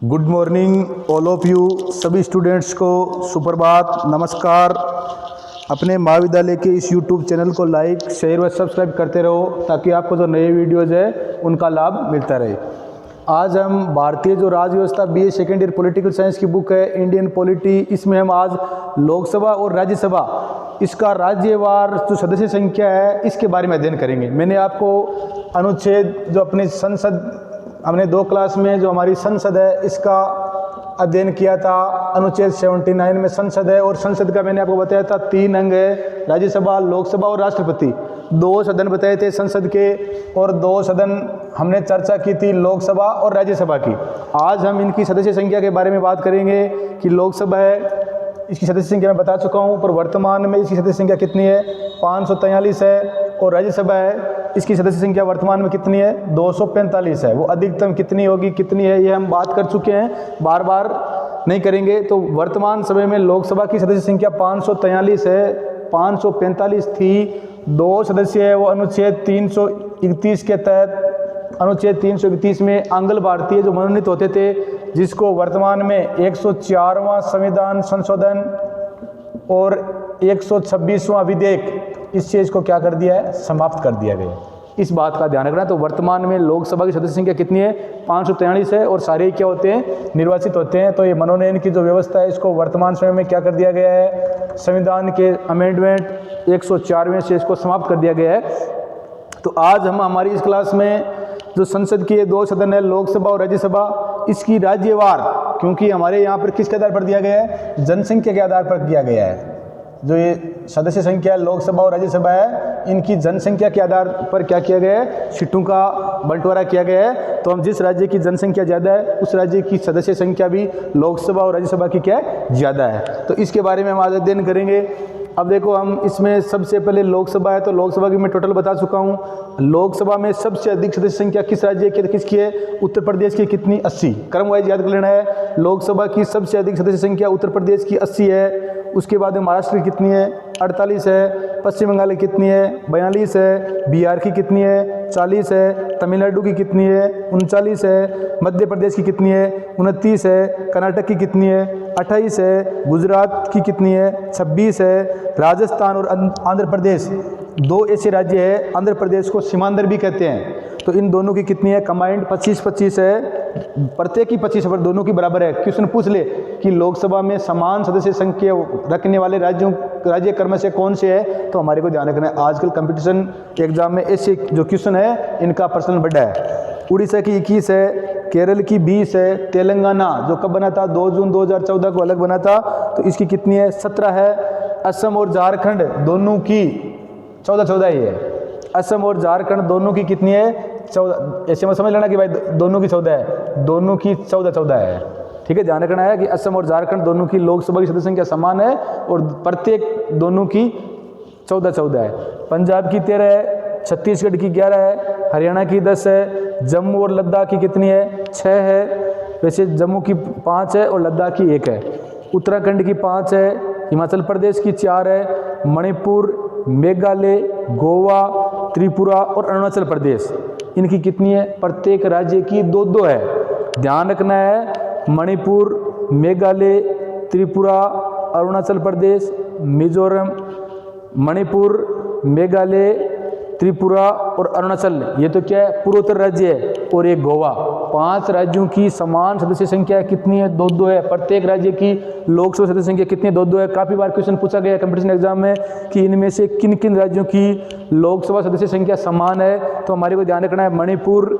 Good morning all of you, सभी students को सुप्रभात, नमस्कार। अपने महाविद्यालय के इस यूट्यूब चैनल को लाइक, शेयर व सब्सक्राइब करते रहो ताकि आपको जो नए वीडियोज़ है उनका लाभ मिलता रहे। आज हम भारतीय जो राज्य व्यवस्था BA second year political science की बुक है इंडियन पॉलिटी, इसमें हम आज लोकसभा और राज्यसभा इसका राज्यवार जो सदस्य संख्या है इसके बारे में अध्ययन करेंगे। मैंने आपको अनुच्छेद जो अपने संसद हमने 2 क्लास में जो हमारी संसद है इसका अध्ययन किया था। अनुच्छेद 79 में संसद है और संसद का मैंने आपको बताया था 3 अंग है, राज्यसभा, लोकसभा और राष्ट्रपति। 2 सदन बताए थे संसद के और 2 सदन हमने चर्चा की थी लोकसभा और राज्यसभा की। आज हम इनकी सदस्य संख्या के बारे में बात करेंगे कि लोकसभा है इसकी सदस्य संख्या मैं बता चुका हूँ, पर वर्तमान में इसकी सदस्य संख्या कितनी है 543 है। और राज्यसभा है इसकी सदस्य संख्या वर्तमान में कितनी है 245 है। वो अधिकतम कितनी होगी कितनी है ये हम बात कर चुके हैं, बार बार नहीं करेंगे। तो वर्तमान समय में लोकसभा की सदस्य संख्या 543 है, 545 थी। 2 सदस्य है वो अनुच्छेद 331 के तहत, अनुच्छेद 331 में आंग्ल भारतीय जो मनोनीत होते थे, जिसको वर्तमान में 104वां संविधान संशोधन और 126वां विधेयक इस चीज़ को क्या कर दिया है, समाप्त कर दिया गया। इस बात का ध्यान रखना। तो वर्तमान में लोकसभा की सदस्य संख्या कितनी है 543 है और सारे क्या होते हैं, निर्वाचित होते हैं। तो ये मनोनयन की जो व्यवस्था है इसको वर्तमान समय में क्या कर दिया गया है, संविधान के अमेंडमेंट 104वें से इसको समाप्त कर दिया गया है। तो आज हम हमारी इस क्लास में जो संसद की 2 सदन है लोकसभा और राज्यसभा, इसकी राज्यवार, क्योंकि हमारे यहाँ पर किसके आधार पर दिया गया है, जनसंख्या के आधार पर दिया गया है। जो ये सदस्य संख्या लोकसभा और राज्यसभा है इनकी जनसंख्या के आधार पर क्या किया गया है, सीटों का बंटवारा किया गया है। तो हम जिस राज्य की जनसंख्या ज़्यादा है उस राज्य की सदस्य संख्या भी लोकसभा और राज्यसभा की क्या है, ज़्यादा है। तो इसके बारे में हम आज अध्ययन करेंगे। अब देखो हम इसमें सबसे पहले लोकसभा है तो लोकसभा की मैं टोटल बता चुका हूँ। लोकसभा में सबसे अधिक सदस्य संख्या किस राज्य की, किसकी है, उत्तर प्रदेश की। कितनी, 80। क्रम वाइज याद कर लेना है। लोकसभा की सबसे अधिक सदस्य संख्या उत्तर प्रदेश की 80 है। उसके बाद में महाराष्ट्र की कितनी है, 48 है। पश्चिम बंगाल की कितनी है, 42 है। बिहार की कितनी है, 40 है। तमिलनाडु की कितनी है, 39 है। मध्य प्रदेश की कितनी है, 29 है। कर्नाटक की कितनी है, 28 है। गुजरात की कितनी है, 26 है। राजस्थान और आंध्र प्रदेश 2 ऐसे राज्य है, आंध्र प्रदेश को सीमांध्र भी कहते हैं। तो इन दोनों की कितनी है, कंबाइंड 25-25 है। प्रत्येक की 25 पर दोनों की बराबर है। क्वेश्चन पूछ ले कि लोकसभा में समान सदस्य संख्या रखने वाले राज्य क्रम से कौन से है, तो हमारे को ध्यान रखना है। आजकल कंपटीशन एग्जाम में ऐसे जो क्वेश्चन है इनका प्रश्न बढ़ा है। उड़ीसा की 21 है, केरल की 20 है। तेलंगाना जो कब बना था, 2 जून 2014 को अलग बना था, तो इसकी कितनी है, 17 है। असम और झारखंड दोनों की 14 ही है। असम और झारखंड दोनों की कितनी है, 14। ऐसे में समझ लेना कि भाई दोनों की 14 है, दोनों की 14 है। ठीक है, ध्यान रखना है कि असम और झारखंड दोनों की लोकसभा की सदस्य संख्या समान है और प्रत्येक दोनों की 14 है। पंजाब की 13 है, छत्तीसगढ़ की 11 है, हरियाणा की 10 है। जम्मू और लद्दाख की कितनी है, 6 है। वैसे जम्मू की 5 है और लद्दाख की 1 है। उत्तराखंड की 5 है, हिमाचल प्रदेश की 4 है। मणिपुर, मेघालय, गोवा, त्रिपुरा और अरुणाचल प्रदेश इनकी कितनी है, प्रत्येक राज्य की 2-2 है। ध्यान रखना है, मणिपुर, मेघालय, त्रिपुरा, अरुणाचल प्रदेश, मिजोरम, मणिपुर, मेघालय, त्रिपुरा और अरुणाचल, ये तो क्या है, पूर्वोत्तर राज्य है। और एक गोवा, 5 राज्यों की समान सदस्य संख्या कितनी है, 2-2 है। प्रत्येक राज्य की लोकसभा सदस्य संख्या कितनी है, 2-2 है। काफ़ी बार क्वेश्चन पूछा गया कंपटीशन एग्जाम में कि इनमें से किन किन राज्यों की लोकसभा सदस्य संख्या समान है, तो हमारे को ध्यान रखना है मणिपुर,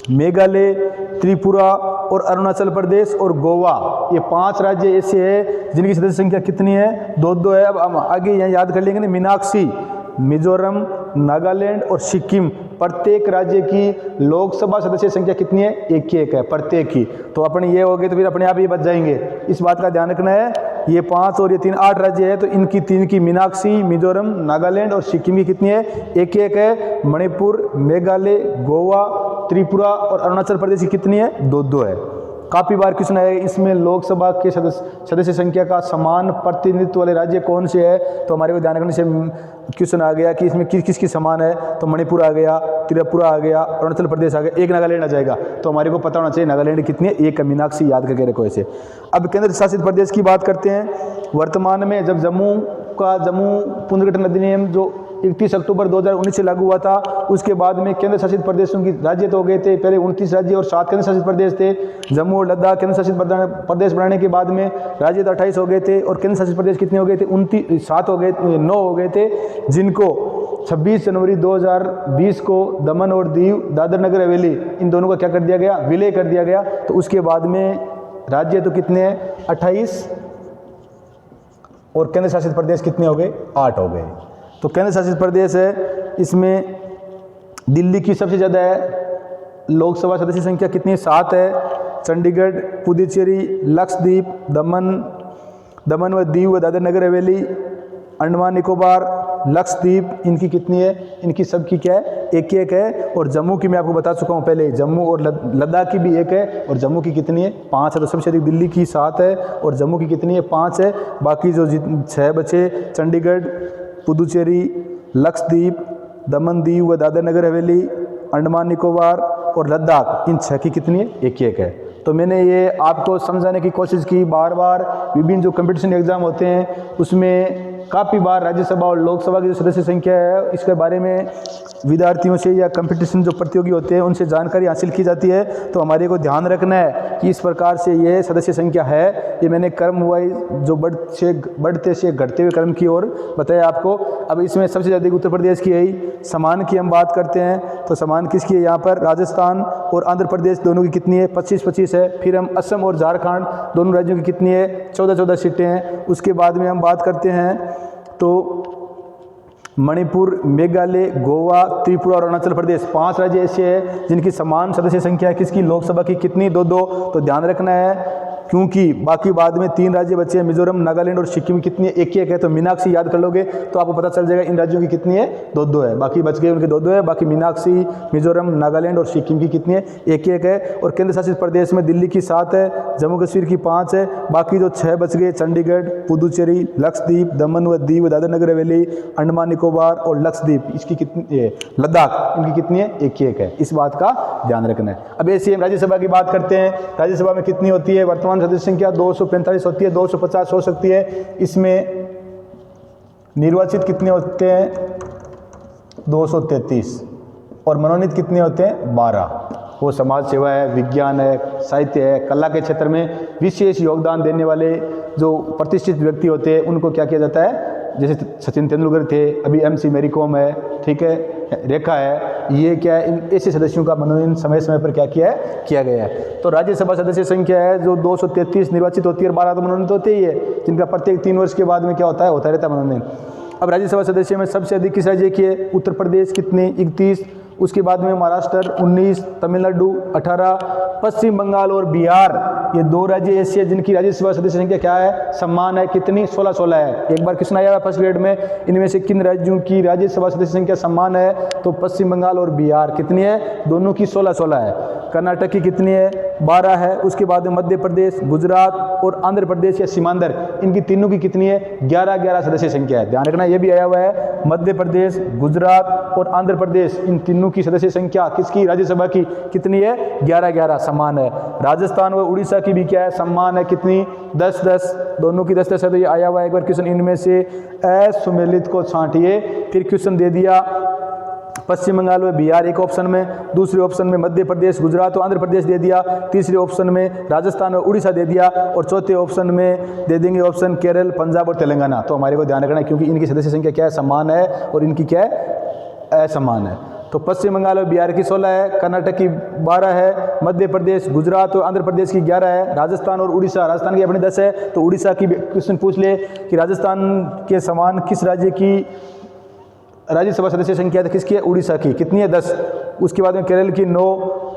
मेघालय, त्रिपुरा और अरुणाचल प्रदेश और गोवा, ये 5 राज्य ऐसे हैं जिनकी सदस्य संख्या कितनी है, 2-2 है। अब हम आगे यहाँ याद कर लेंगे ना, मीनाक्षी, मिजोरम, नागालैंड और सिक्किम, प्रत्येक राज्य की लोकसभा सदस्य संख्या कितनी है, 1-1 है प्रत्येक की। तो अपने ये हो गए तो फिर अपने आप ही बच जाएंगे। इस बात का ध्यान रखना है, ये 5 और ये 3 8 राज्य है, तो इनकी 3 की मीनाक्षी, मिजोरम, नागालैंड और सिक्किम की कितनी है, 1-1 है। मणिपुर, मेघालय, गोवा, त्रिपुरा और अरुणाचल प्रदेश की कितनी है, 2-2 है। काफ़ी बार क्वेश्चन आया इसमें लोकसभा के सदस्य संख्या का समान प्रतिनिधित्व वाले राज्य कौन से है, तो हमारे को ध्यान रखने से क्वेश्चन आ गया कि इसमें किस की समान है, तो मणिपुर आ गया, त्रिपुरा आ गया, अरुणाचल प्रदेश आ गया, एक नागालैंड आ जाएगा। तो हमारे को पता होना चाहिए नागालैंड कितनी है, एक मीनाक्षी याद करके रखो ऐसे। अब केंद्र शासित प्रदेश की बात करते हैं। वर्तमान में जब जम्मू पुनर्गठन अधिनियम जो 31 अक्टूबर 2019 से लागू हुआ था, उसके बाद में केंद्र शासित प्रदेशों की राज्य तो हो गए थे, पहले 29 राज्य और 7 केंद्र शासित प्रदेश थे। जम्मू और लद्दाख केंद्र शासित प्रदेश बनाने के बाद में राज्य तो 28 हो गए थे और केंद्र शासित प्रदेश कितने हो गए थे, 9 हो गए थे, जिनको 26 जनवरी 2020 को दमन और दीव, दादर नगर हवेली, इन दोनों का क्या कर दिया गया, विलय कर दिया गया। तो उसके बाद में राज्य तो कितने हैं, 28, और केंद्र शासित प्रदेश कितने हो गए, 8 हो गए। तो केंद्र शासित प्रदेश है, इसमें दिल्ली की सबसे ज़्यादा है, लोकसभा सदस्य संख्या कितनी है, 7 है। चंडीगढ़, पुडुचेरी, लक्षद्वीप, दमन व दीव व दादर नगर हवेली, अंडमान निकोबार, लक्षद्वीप, इनकी कितनी है, इनकी सबकी क्या है, एक है। और जम्मू की मैं आपको बता चुका हूँ पहले, जम्मू और लद्दाख की भी 1 है, और जम्मू की कितनी है, 5 है। तो सबसे अधिक दिल्ली की 7 है और जम्मू की कितनी है, 5 है। बाकी जो 6 बचे, चंडीगढ़, पुडुचेरी, लक्षद्वीप, दमन दीव व दादर नगर हवेली, अंडमान निकोबार और लद्दाख, इन 6 की कितनी है, एक है। तो मैंने ये आपको समझाने की कोशिश की, बार बार विभिन्न जो कंपटीशन एग्जाम होते हैं उसमें काफ़ी बार राज्यसभा और लोकसभा की जो सदस्य संख्या है, इसके बारे में विद्यार्थियों से या कंपटीशन जो प्रतियोगी होते हैं उनसे जानकारी हासिल की जाती है। तो हमारे को ध्यान रखना है कि इस प्रकार से ये सदस्य संख्या है, ये मैंने क्रम वाइज जो बढ़ते से घटते हुए क्रम की ओर बताया आपको। अब इसमें सबसे ज़्यादा उत्तर प्रदेश की है। समान की हम बात करते हैं तो समान किसकी है, यहाँ पर राजस्थान और आंध्र प्रदेश दोनों की कितनी है, 25-25 है। फिर हम असम और झारखंड दोनों राज्यों की कितनी है, 14-14 सीटें हैं। उसके बाद में हम बात करते हैं तो मणिपुर, मेघालय, गोवा, त्रिपुरा और अरुणाचल प्रदेश, 5 राज्य ऐसे हैं जिनकी समान सदस्य संख्या है, किसकी, लोकसभा की कितनी, 2-2। तो ध्यान रखना है क्योंकि बाकी बाद में 3 राज्य बचे हैं, मिजोरम, नागालैंड और सिक्किम, कितनी है, एक है। तो मीनाक्षी याद कर लोगे तो आपको पता चल जाएगा इन राज्यों की कितनी है, 2-2 है। बाकी बच गए उनके 2-2 है, बाकी मीनाक्षी, मिजोरम, नागालैंड और सिक्किम की कितनी है, एक है। और केंद्र शासित प्रदेश में दिल्ली की 7 है, जम्मू कश्मीर की 5 है। बाकी जो 6 बच गए, चंडीगढ़, पुडुचेरी, लक्षद्वीप, दमन व दीव, दादर नगर हवेली, अंडमान निकोबार और लक्षद्वीप, इसकी कितनी है, लद्दाख, इनकी कितनी है, एक है। इस बात का ध्यान रखना है। अब ऐसे हम राज्यसभा की बात करते हैं। राज्यसभा में कितनी होती है, वर्तमान सदस्य संख्या 245 होती है, 250 हो सकती है। इसमें निर्वाचित कितने होते हैं, 233, और मनोनीत कितने होते हैं, 12। वो समाज सेवा है, विज्ञान है, साहित्य है, कला के क्षेत्र में विशेष योगदान देने वाले जो प्रतिष्ठित व्यक्ति होते हैं उनको क्या किया जाता है, जैसे सचिन तेंदुलकर थे, अभी MC मैरी कॉम है, ठीक है, रेखा है, ये क्या है, इन ऐसे सदस्यों का मनोनयन समय समय पर क्या किया गया है। तो राज्यसभा सदस्य संख्या है जो 233 निर्वाचित होती है और 12 तो मनोनीत होते ही है, जिनका प्रत्येक 3 वर्ष के बाद में क्या होता रहता है मनोनयन। अब राज्यसभा सदस्य में सबसे अधिक किस राज्य की है, उत्तर प्रदेश कितने, 31, उसके बाद में महाराष्ट्र 19, तमिलनाडु 18, पश्चिम बंगाल और बिहार, ये 2 राज्य ऐसे हैं जिनकी राज्यसभा सदस्य संख्या क्या है, समान है, कितनी, 16 है। एक बार क्वेश्चन आया फर्स्ट ग्रेड में, इनमें से किन राज्यों की राज्यसभा सदस्य संख्या समान है, तो पश्चिम बंगाल और बिहार कितनी है, दोनों की 16 है। कर्नाटक की कितनी है, 12 है। उसके बाद में मध्य प्रदेश, गुजरात और आंध्र प्रदेश या सीमांध्र, इनकी तीनों की कितनी है, 11 सदस्य संख्या है। ध्यान रखना ये भी आया हुआ है, मध्य प्रदेश, गुजरात और आंध्र प्रदेश, इन तीनों की सदस्य संख्या किसकी, राज्यसभा की कितनी है, 11 समान है। राजस्थान व उड़ीसा की भी क्या है, समान है, कितनी, 10, दोनों की 10 है। तो ये आया हुआ है एक बार क्वेश्चन, इनमें से असुमेलित को छांटिए। फिर क्वेश्चन दे दिया पश्चिम बंगाल व बिहार एक ऑप्शन में, दूसरे ऑप्शन में मध्य प्रदेश, गुजरात और आंध्र प्रदेश दे दिया, तीसरे ऑप्शन में राजस्थान और उड़ीसा दे दिया, और चौथे ऑप्शन में दे देंगे ऑप्शन केरल, पंजाब और तेलंगाना। तो हमारे को ध्यान रखना है क्योंकि इनकी सदस्य संख्या क्या है, समान है, और इनकी क्या है, असमान है। तो पश्चिम बंगाल और बिहार की 16 है, कर्नाटक की 12 है, मध्य प्रदेश, गुजरात और आंध्र प्रदेश की 11 है, राजस्थान और उड़ीसा, राजस्थान की अपनी 10 है। तो उड़ीसा की क्वेश्चन पूछ ले कि राजस्थान के समान किस राज्य की राज्यसभा सदस्य संख्या किसकी है, उड़ीसा की, कितनी है, 10। उसके बाद में केरल की 9,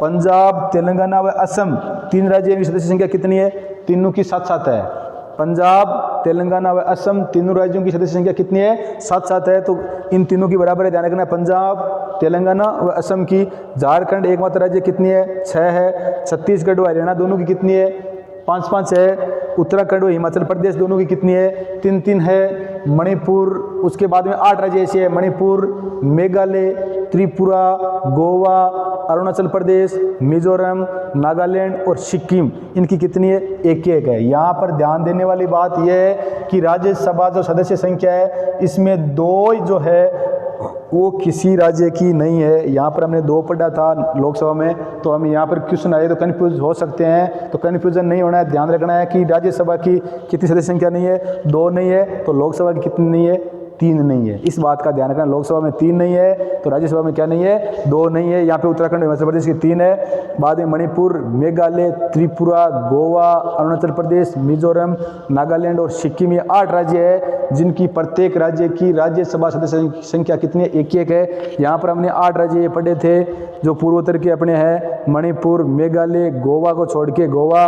पंजाब, तेलंगाना व असम 3 राज्य की सदस्य संख्या कितनी है, तीनों की 7 है। पंजाब तेलंगाना व असम तीनों राज्यों की सदस्य संख्या कितनी है? 7-7 है। तो इन तीनों की बराबर है, ध्यान रखना। पंजाब, तेलंगाना व असम की। झारखंड एकमात्र राज्य कितनी है? 6 है। छत्तीसगढ़ व हरियाणा दोनों की कितनी है? 5-5 है। उत्तराखंड व हिमाचल प्रदेश दोनों की कितनी है? 3-3 है। मणिपुर, उसके बाद में 8 राज्य ऐसे है, मणिपुर, मेघालय, त्रिपुरा, गोवा, अरुणाचल प्रदेश, मिजोरम, नागालैंड और सिक्किम, इनकी कितनी है? 1-1 है। यहाँ पर ध्यान देने वाली बात यह है कि राज्यसभा जो सदस्य संख्या है इसमें 2 जो है वो किसी राज्य की नहीं है। यहाँ पर हमने 2 पढ़ा था लोकसभा में, तो हम यहाँ पर क्वेश्चन आए तो कन्फ्यूज हो सकते हैं, तो कन्फ्यूजन नहीं होना है। ध्यान रखना है कि राज्यसभा की कितनी सदस्य संख्या नहीं है? 2 नहीं है। तो लोकसभा की कितनी नहीं है? 3 नहीं है। इस बात का ध्यान रखना, लोकसभा में 3 नहीं है तो राज्यसभा में क्या नहीं है? 2 नहीं है। यहाँ पे उत्तराखंड हिमाचल प्रदेश की 3 है। बाद में मणिपुर, मेघालय, त्रिपुरा, गोवा, अरुणाचल प्रदेश, मिजोरम, नागालैंड और सिक्किम, ये 8 राज्य है जिनकी प्रत्येक राज्य की राज्यसभा सदस्य संख्या कितनी है? 1-1 है। यहाँ पर हमने 8 राज्य ये पढ़े थे जो पूर्वोत्तर के अपने हैं, मणिपुर, मेघालय, गोवा को छोड़ के, गोवा,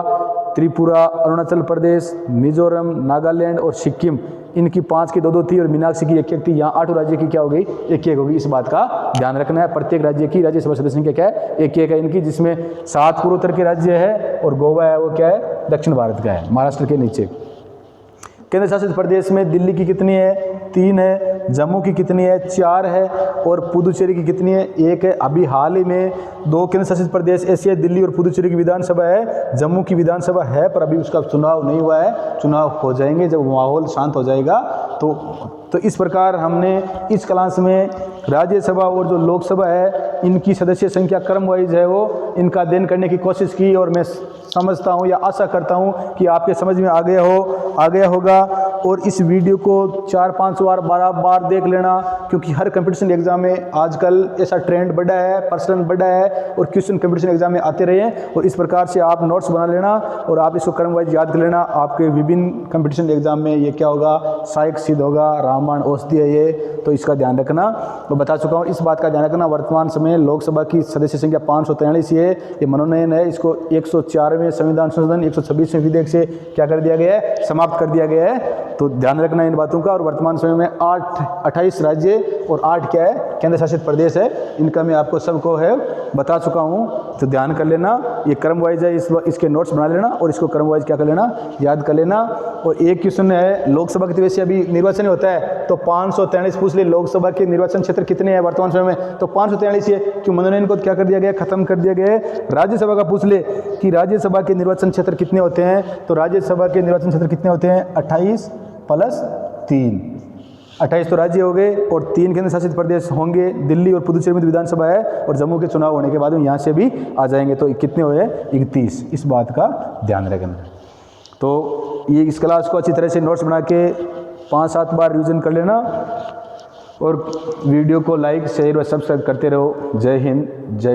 त्रिपुरा, अरुणाचल प्रदेश, मिजोरम, नागालैंड और सिक्किम, इनकी 5 की 2-2 थी और मीनाक्षी की 1-1 थी। यहाँ 8 राज्य की क्या हो गई? 1-1 होगी। इस बात का ध्यान रखना है। प्रत्येक राज्य की राज्यसभा सदस्य संख्या क्या है? 1-1 है इनकी, जिसमें 7 पूर्वोत्तर के राज्य है और गोवा है वो क्या है? दक्षिण भारत का है, महाराष्ट्र के नीचे। केंद्र शासित प्रदेश में दिल्ली की कितनी है? 3 है। जम्मू की कितनी है? 4 है। और पुदुचेरी की कितनी है? 1 है। अभी हाल ही में 2 केंद्र शासित प्रदेश ऐसे है, दिल्ली और पुदुचेरी की विधानसभा है, जम्मू की विधानसभा है, पर अभी उसका चुनाव नहीं हुआ है। चुनाव हो जाएंगे जब माहौल शांत हो जाएगा। तो इस प्रकार हमने इस क्लास में राज्यसभा और जो लोकसभा है इनकी सदस्य संख्या क्रम वाइज है वो इनका अध्ययन करने की कोशिश की, और मैं समझता हूँ या आशा करता हूँ कि आपके समझ में आ गया होगा। और इस वीडियो को 4-5 बार बार देख लेना, क्योंकि हर कंपटीशन एग्जाम में आजकल ऐसा ट्रेंड बढ़ा है, प्रचलन बढ़ा है और क्वेश्चन कंपटीशन एग्जाम में आते रहे हैं। और इस प्रकार से आप नोट्स बना लेना और आप इसको क्रम वाइज याद कर लेना। आपके विभिन्न कंपटीशन एग्जाम में ये क्या होगा? सहायक सिद्ध होगा, रामबाण औषधि है ये, तो इसका ध्यान रखना। मैं बता चुका हूँ, इस बात का ध्यान रखना। वर्तमान समय लोकसभा की सदस्य संख्या 543 है। ये मनोनयन है, इसको 104वें संविधान संशोधन 126वें विधेयक से क्या कर दिया गया है? समाप्त कर दिया गया है। तो ध्यान रखना इन बातों का। और वर्तमान समय में 28 राज्य और 8 क्या है? केंद्र शासित प्रदेश है। इनका मैं आपको सबको है बता चुका हूँ, तो ध्यान कर लेना। ये क्रम वाइज है, इसके नोट्स बना लेना और इसको क्रम वाइज क्या कर लेना? याद कर लेना। और एक क्वेश्चन है लोकसभा के, वैसे अभी निर्वाचन होता है तो 543 पूछ ले, लोकसभा के निर्वाचन क्षेत्र कितने हैं वर्तमान समय में? तो 543 है। क्यों? मनोनयन को क्या कर दिया गया? खत्म कर दिया गया है। राज्यसभा का पूछ ले कि राज्यसभा के निर्वाचन क्षेत्र कितने होते हैं? तो राज्यसभा के निर्वाचन क्षेत्र कितने होते हैं? 28 + 3, 28 तो राज्य हो गए और 3 केंद्र शासित प्रदेश होंगे। दिल्ली और पुदुचेरी में विधानसभा है और जम्मू के चुनाव होने के बाद में यहाँ से भी आ जाएंगे, तो कितने हुए? 31। इस बात का ध्यान रखना। तो ये इस क्लास को अच्छी तरह से नोट्स बना के 5-7 बार रिवीजन कर लेना और वीडियो को लाइक, शेयर व सब्सक्राइब करते रहो। जय हिंद, जय